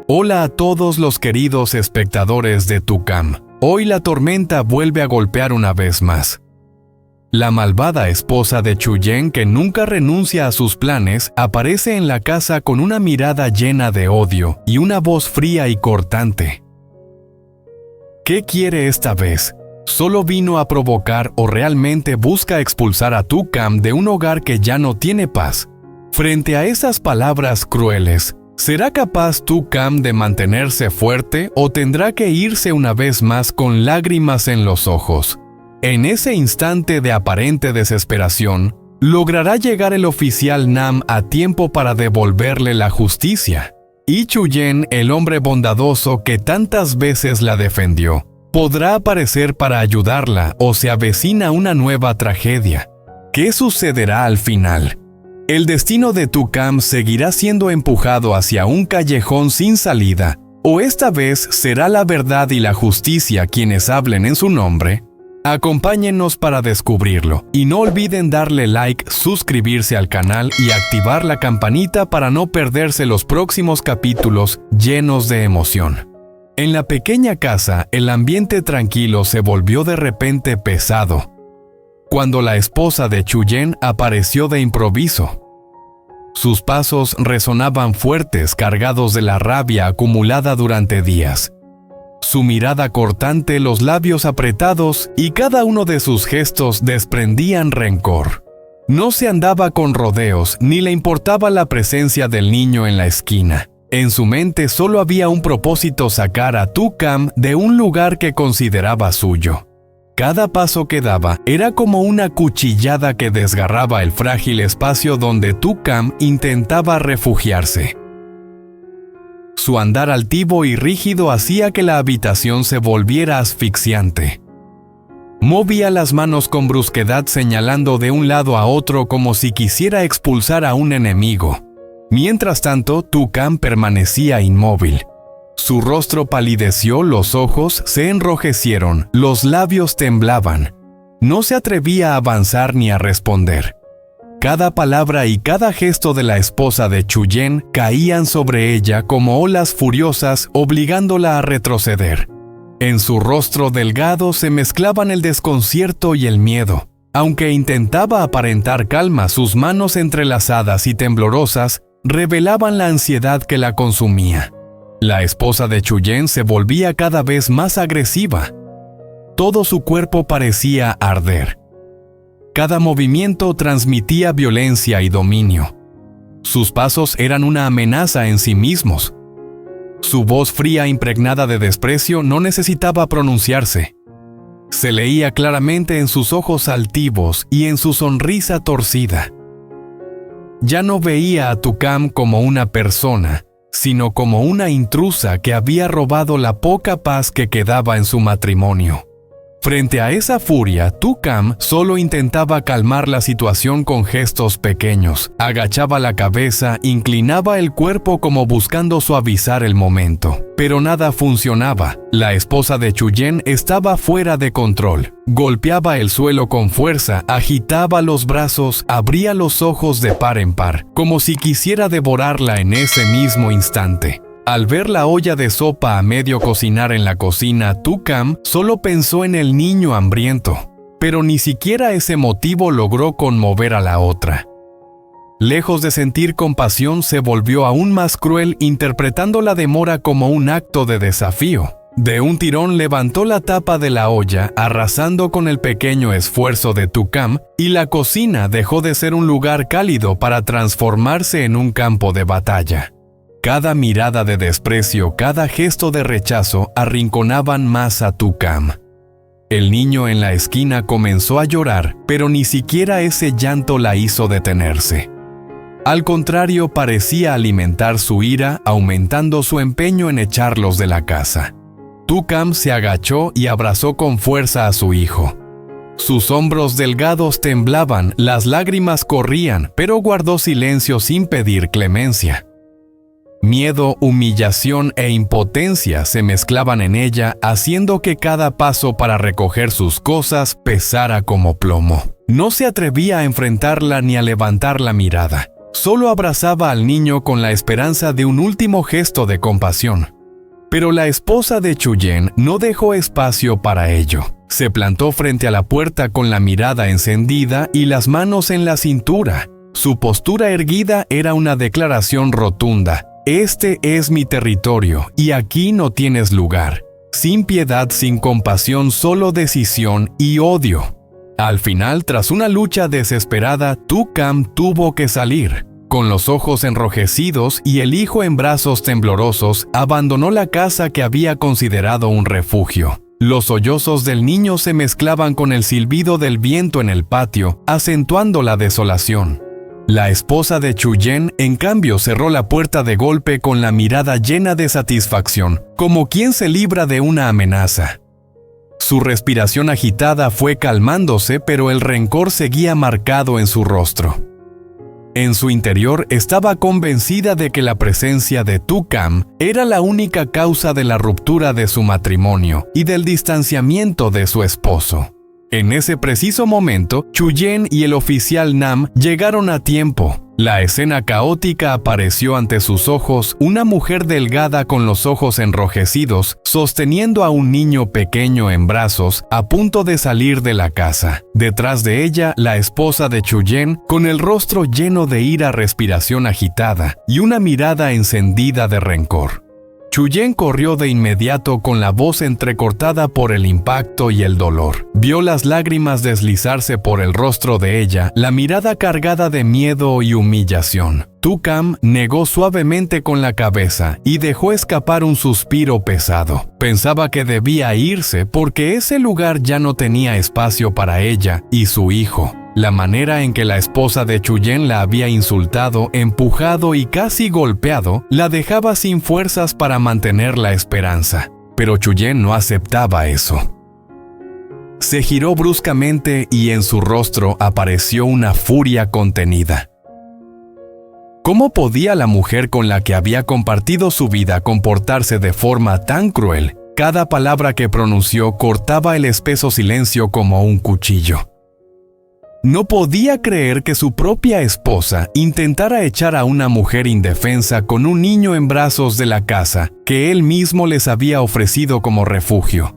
Hola a todos los queridos espectadores de Tucam. Hoy la tormenta vuelve a golpear una vez más. La malvada esposa de Chuyen, que nunca renuncia a sus planes, aparece en la casa con una mirada llena de odio y una voz fría y cortante. ¿Qué quiere esta vez? ¿Solo vino a provocar o realmente busca expulsar a Tucam de un hogar que ya no tiene paz? Frente a esas palabras crueles, ¿será capaz Tucam de mantenerse fuerte o tendrá que irse una vez más con lágrimas en los ojos? En ese instante de aparente desesperación, ¿logrará llegar el oficial Nam a tiempo para devolverle la justicia? Y Chuyen, el hombre bondadoso que tantas veces la defendió, ¿podrá aparecer para ayudarla o se avecina una nueva tragedia? ¿Qué sucederá al final? ¿El destino de Tucam seguirá siendo empujado hacia un callejón sin salida? ¿O esta vez será la verdad y la justicia quienes hablen en su nombre? Acompáñennos para descubrirlo y no olviden darle like, suscribirse al canal y activar la campanita para no perderse los próximos capítulos llenos de emoción. En la pequeña casa, el ambiente tranquilo se volvió de repente pesado cuando la esposa de Chuyen apareció de improviso. Sus pasos resonaban fuertes, cargados de la rabia acumulada durante días. Su mirada cortante, los labios apretados y cada uno de sus gestos desprendían rencor. No se andaba con rodeos ni le importaba la presencia del niño en la esquina. En su mente solo había un propósito: sacar a Tucam de un lugar que consideraba suyo. Cada paso que daba era como una cuchillada que desgarraba el frágil espacio donde Tucam intentaba refugiarse. Su andar altivo y rígido hacía que la habitación se volviera asfixiante. Movía las manos con brusquedad, señalando de un lado a otro como si quisiera expulsar a un enemigo. Mientras tanto, Tucam permanecía inmóvil. Su rostro palideció, los ojos se enrojecieron, los labios temblaban. No se atrevía a avanzar ni a responder. Cada palabra y cada gesto de la esposa de Chuyen caían sobre ella como olas furiosas, obligándola a retroceder. En su rostro delgado se mezclaban el desconcierto y el miedo. Aunque intentaba aparentar calma, sus manos entrelazadas y temblorosas revelaban la ansiedad que la consumía. La esposa de Chuyen se volvía cada vez más agresiva. Todo su cuerpo parecía arder. Cada movimiento transmitía violencia y dominio. Sus pasos eran una amenaza en sí mismos. Su voz fría, impregnada de desprecio, no necesitaba pronunciarse. Se leía claramente en sus ojos altivos y en su sonrisa torcida. Ya no veía a Tucam como una persona, sino como una intrusa que había robado la poca paz que quedaba en su matrimonio. Frente a esa furia, Tucam solo intentaba calmar la situación con gestos pequeños. Agachaba la cabeza, inclinaba el cuerpo como buscando suavizar el momento. Pero nada funcionaba. La esposa de Chuyen estaba fuera de control. Golpeaba el suelo con fuerza, agitaba los brazos, abría los ojos de par en par, como si quisiera devorarla en ese mismo instante. Al ver la olla de sopa a medio cocinar en la cocina, Tucam solo pensó en el niño hambriento, pero ni siquiera ese motivo logró conmover a la otra. Lejos de sentir compasión, se volvió aún más cruel, interpretando la demora como un acto de desafío. De un tirón levantó la tapa de la olla, arrasando con el pequeño esfuerzo de Tucam, y la cocina dejó de ser un lugar cálido para transformarse en un campo de batalla. Cada mirada de desprecio, cada gesto de rechazo arrinconaban más a Tucam. El niño en la esquina comenzó a llorar, pero ni siquiera ese llanto la hizo detenerse. Al contrario, parecía alimentar su ira, aumentando su empeño en echarlos de la casa. Tucam se agachó y abrazó con fuerza a su hijo. Sus hombros delgados temblaban, las lágrimas corrían, pero guardó silencio sin pedir clemencia. Miedo, humillación e impotencia se mezclaban en ella, haciendo que cada paso para recoger sus cosas pesara como plomo. No se atrevía a enfrentarla ni a levantar la mirada. solo abrazaba al niño con la esperanza de un último gesto de compasión. Pero la esposa de Chuyen no dejó espacio para ello. Se plantó frente a la puerta con la mirada encendida y las manos en la cintura. Su postura erguida era una declaración rotunda. Este es mi territorio y aquí no tienes lugar. Sin piedad, sin compasión, solo decisión y odio. Al final, tras una lucha desesperada, Tu-Kam tuvo que salir. Con los ojos enrojecidos y el hijo en brazos temblorosos, abandonó la casa que había considerado un refugio. Los sollozos del niño se mezclaban con el silbido del viento en el patio, acentuando la desolación. La esposa de Chuyen, en cambio, cerró la puerta de golpe con la mirada llena de satisfacción, como quien se libra de una amenaza. Su respiración agitada fue calmándose, pero el rencor seguía marcado en su rostro. En su interior estaba convencida de que la presencia de Tu-Kam era la única causa de la ruptura de su matrimonio y del distanciamiento de su esposo. En ese preciso momento, Chuyen y el oficial Nam llegaron a tiempo. La escena caótica apareció ante sus ojos, una mujer delgada con los ojos enrojecidos, sosteniendo a un niño pequeño en brazos, a punto de salir de la casa. Detrás de ella, la esposa de Chuyen, con el rostro lleno de ira, respiración agitada y una mirada encendida de rencor. Chuyen corrió de inmediato con la voz entrecortada por el impacto y el dolor. Vio las lágrimas deslizarse por el rostro de ella, la mirada cargada de miedo y humillación. Tu-Kam negó suavemente con la cabeza y dejó escapar un suspiro pesado. Pensaba que debía irse porque ese lugar ya no tenía espacio para ella y su hijo. La manera en que la esposa de Chuyen la había insultado, empujado y casi golpeado, la dejaba sin fuerzas para mantener la esperanza. Pero Chuyen no aceptaba eso. Se giró bruscamente y en su rostro apareció una furia contenida. ¿Cómo podía la mujer con la que había compartido su vida comportarse de forma tan cruel? Cada palabra que pronunció cortaba el espeso silencio como un cuchillo. No podía creer que su propia esposa intentara echar a una mujer indefensa con un niño en brazos de la casa que él mismo les había ofrecido como refugio.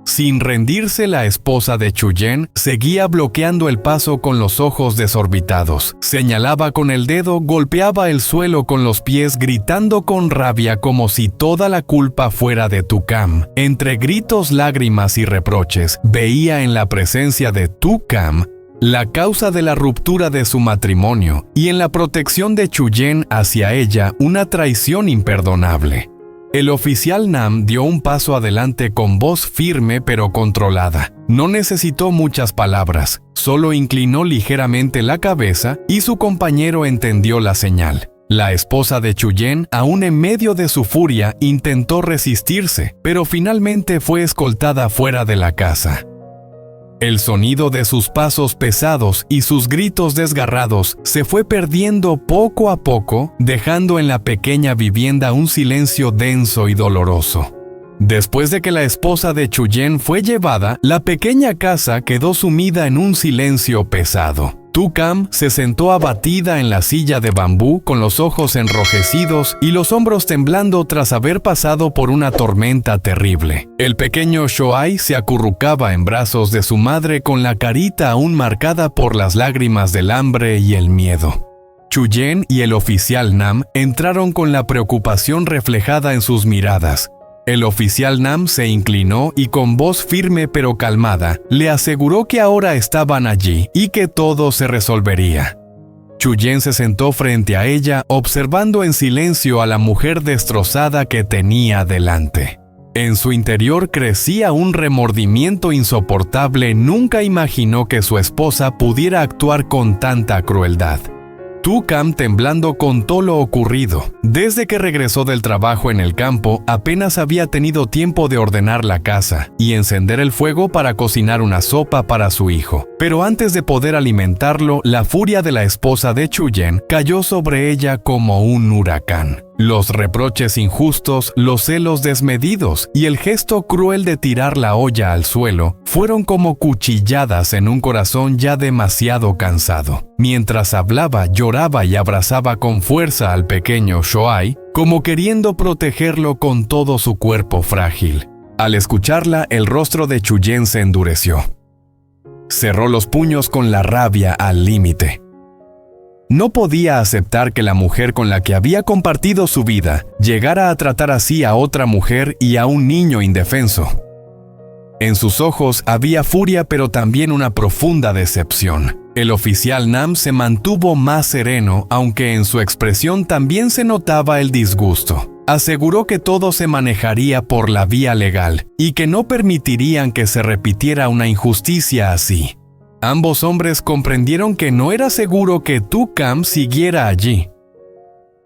Sin rendirse, la esposa de Chuyen seguía bloqueando el paso con los ojos desorbitados. Señalaba con el dedo, golpeaba el suelo con los pies, gritando con rabia como si toda la culpa fuera de Tu-Kam. Entre gritos, lágrimas y reproches, veía en la presencia de Tu-Kam la causa de la ruptura de su matrimonio y en la protección de Chuyen hacia ella una traición imperdonable. El oficial Nam dio un paso adelante con voz firme pero controlada. No necesitó muchas palabras, solo inclinó ligeramente la cabeza y su compañero entendió la señal. La esposa de Chuyen, aún en medio de su furia, intentó resistirse, pero finalmente fue escoltada fuera de la casa. El sonido de sus pasos pesados y sus gritos desgarrados se fue perdiendo poco a poco, dejando en la pequeña vivienda un silencio denso y doloroso. Después de que la esposa de Chuyen fue llevada, la pequeña casa quedó sumida en un silencio pesado. Tu-Kam se sentó abatida en la silla de bambú con los ojos enrojecidos y los hombros temblando tras haber pasado por una tormenta terrible. El pequeño Shoai se acurrucaba en brazos de su madre con la carita aún marcada por las lágrimas del hambre y el miedo. Chuyen y el oficial Nam entraron con la preocupación reflejada en sus miradas. El oficial Nam se inclinó y con voz firme pero calmada, le aseguró que ahora estaban allí y que todo se resolvería. Chuyen se sentó frente a ella, observando en silencio a la mujer destrozada que tenía delante. En su interior crecía un remordimiento insoportable. Nunca imaginó que su esposa pudiera actuar con tanta crueldad. Tu-Kam, temblando, contó lo ocurrido. Desde que regresó del trabajo en el campo, apenas había tenido tiempo de ordenar la casa y encender el fuego para cocinar una sopa para su hijo. Pero antes de poder alimentarlo, la furia de la esposa de Chuyen cayó sobre ella como un huracán. Los reproches injustos, los celos desmedidos y el gesto cruel de tirar la olla al suelo fueron como cuchilladas en un corazón ya demasiado cansado. Mientras hablaba, lloraba y abrazaba con fuerza al pequeño Shoai, como queriendo protegerlo con todo su cuerpo frágil. Al escucharla, el rostro de Chuyen se endureció. Cerró los puños con la rabia al límite. No podía aceptar que la mujer con la que había compartido su vida llegara a tratar así a otra mujer y a un niño indefenso. En sus ojos había furia, pero también una profunda decepción. El oficial Nam se mantuvo más sereno, aunque en su expresión también se notaba el disgusto. Aseguró que todo se manejaría por la vía legal y que no permitirían que se repitiera una injusticia así. Ambos hombres comprendieron que no era seguro que Tu-Kam siguiera allí.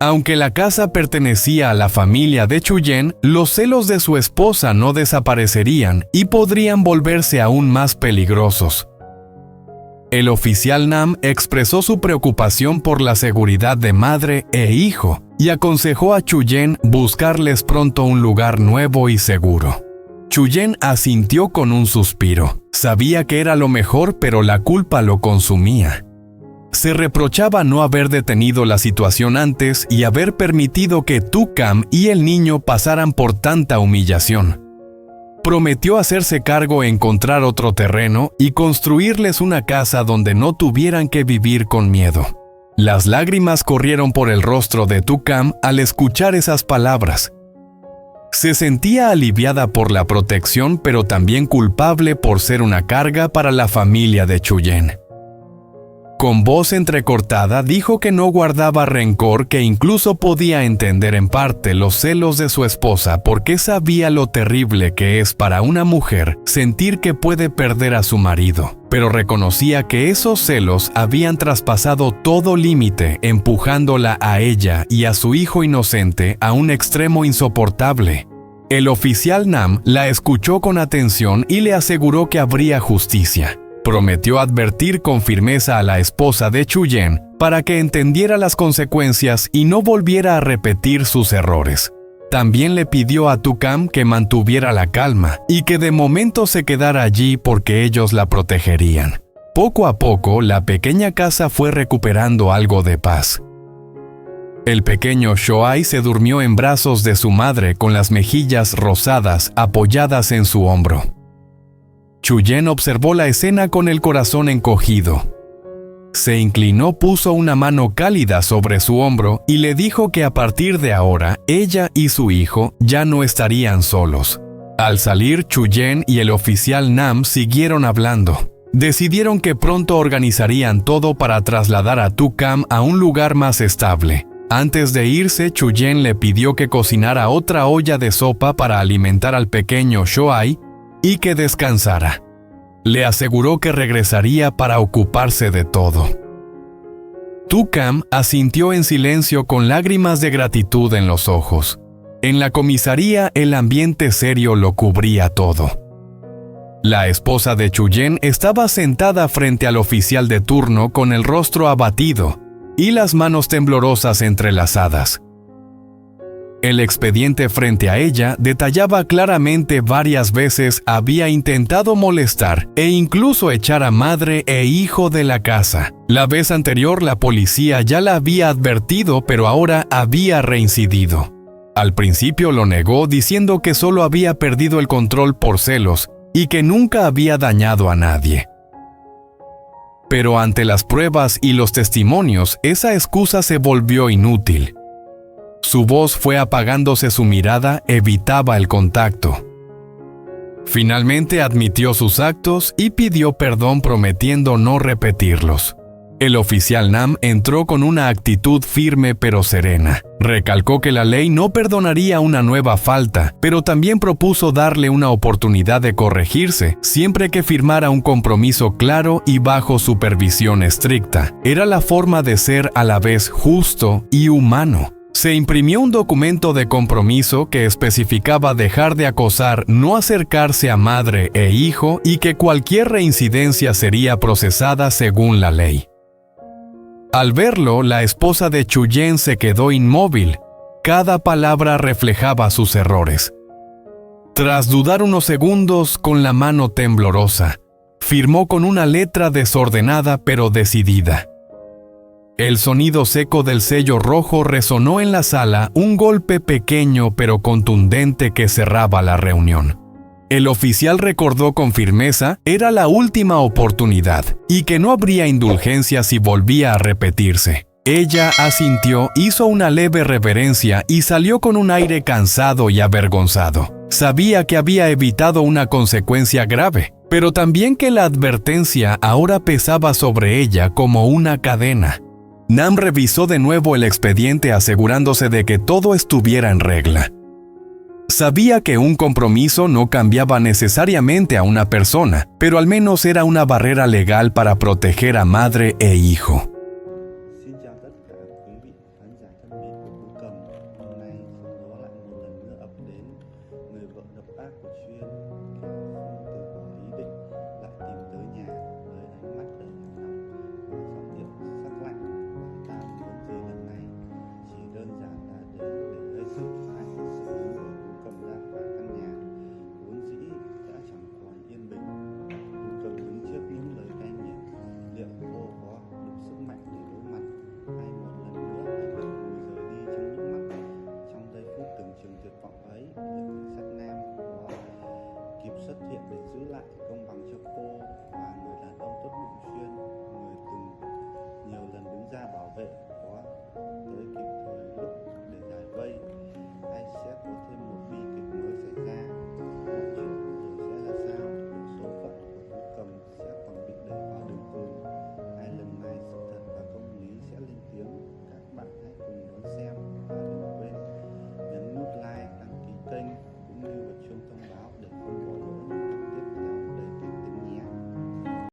Aunque la casa pertenecía a la familia de Chuyen, los celos de su esposa no desaparecerían y podrían volverse aún más peligrosos. El oficial Nam expresó su preocupación por la seguridad de madre e hijo y aconsejó a Chuyen buscarles pronto un lugar nuevo y seguro. Chuyen asintió con un suspiro. Sabía que era lo mejor, pero la culpa lo consumía. Se reprochaba no haber detenido la situación antes y haber permitido que Tu-Kam y el niño pasaran por tanta humillación. Prometió hacerse cargo, encontrar otro terreno y construirles una casa donde no tuvieran que vivir con miedo. Las lágrimas corrieron por el rostro de Tu-Kam al escuchar esas palabras. Se sentía aliviada por la protección, pero también culpable por ser una carga para la familia de Chuyen. Con voz entrecortada dijo que no guardaba rencor, que incluso podía entender en parte los celos de su esposa porque sabía lo terrible que es para una mujer sentir que puede perder a su marido, pero reconocía que esos celos habían traspasado todo límite, empujándola a ella y a su hijo inocente a un extremo insoportable. El oficial Nam la escuchó con atención y le aseguró que habría justicia. Prometió advertir con firmeza a la esposa de Chuyen para que entendiera las consecuencias y no volviera a repetir sus errores. También le pidió a Tu-Kam que mantuviera la calma y que de momento se quedara allí porque ellos la protegerían. Poco a poco, la pequeña casa fue recuperando algo de paz. El pequeño Shoai se durmió en brazos de su madre con las mejillas rosadas apoyadas en su hombro. Chuyen observó la escena con el corazón encogido. Se inclinó, puso una mano cálida sobre su hombro y le dijo que a partir de ahora, ella y su hijo ya no estarían solos. Al salir, Chuyen y el oficial Nam siguieron hablando. Decidieron que pronto organizarían todo para trasladar a Tu-Kam a un lugar más estable. Antes de irse, Chuyen le pidió que cocinara otra olla de sopa para alimentar al pequeño Shoai y que descansara. Le aseguró que regresaría para ocuparse de todo. Tu-Kam asintió en silencio con lágrimas de gratitud en los ojos. En la comisaría, el ambiente serio lo cubría todo. La esposa de Chuyen estaba sentada frente al oficial de turno con el rostro abatido y las manos temblorosas entrelazadas. El expediente frente a ella detallaba claramente varias veces había intentado molestar e incluso echar a madre e hijo de la casa. La vez anterior la policía ya la había advertido, pero ahora había reincidido. Al principio lo negó diciendo que solo había perdido el control por celos y que nunca había dañado a nadie. Pero ante las pruebas y los testimonios, esa excusa se volvió inútil. Su voz fue apagándose, su mirada evitaba el contacto. Finalmente admitió sus actos y pidió perdón prometiendo no repetirlos. El oficial Nam entró con una actitud firme pero serena. Recalcó que la ley no perdonaría una nueva falta, pero también propuso darle una oportunidad de corregirse, siempre que firmara un compromiso claro y bajo supervisión estricta. Era la forma de ser a la vez justo y humano. Se imprimió un documento de compromiso que especificaba dejar de acosar, no acercarse a madre e hijo y que cualquier reincidencia sería procesada según la ley. Al verlo, la esposa de Chuyen se quedó inmóvil, Cada palabra reflejaba sus errores. Tras dudar unos segundos, con la mano temblorosa, firmó con una letra desordenada pero decidida. El sonido seco del sello rojo resonó en la sala, un golpe pequeño pero contundente que cerraba la reunión. El oficial recordó con firmeza, era la última oportunidad y que no habría indulgencia si volvía a repetirse. Ella asintió, hizo una leve reverencia y salió con un aire cansado y avergonzado. Sabía que había evitado una consecuencia grave, pero también que la advertencia ahora pesaba sobre ella como una cadena. Nam revisó de nuevo el expediente asegurándose de que todo estuviera en regla. Sabía que un compromiso no cambiaba necesariamente a una persona, pero al menos era una barrera legal para proteger a madre e hijo. Xin chào tất cả quý vị khán giả thân mến của Tú Cầm. Hôm nay gió lại một lần nữa ập đến. Người vợ độc ác của Chuyên không từ bỏ ý định lại tìm tới nhà với ánh mắt đầy nồng và giọng điệu sắc lạnh. Bà ta muốn gì lần này chỉ đơn giản là đến để gây sự hại sự đuổi Tú Cầm ra khỏi căn nhà vốn dĩ đã chẳng còn yên bình. Tú Cầm đứng trước những lời cay nghiệt, liệu cô có đủ sức mạnh để đối mặt hay một lần nữa phải bật vùi rời đi trong nước mắt. Trong giây phút tưởng chừng tuyệt vọng ấy, liệu cảnh sát Nam có kịp xuất hiện để giữ lại công bằng cho cô và người đàn ông tốt bụng Chuyên, người từng nhiều lần đứng ra bảo vệ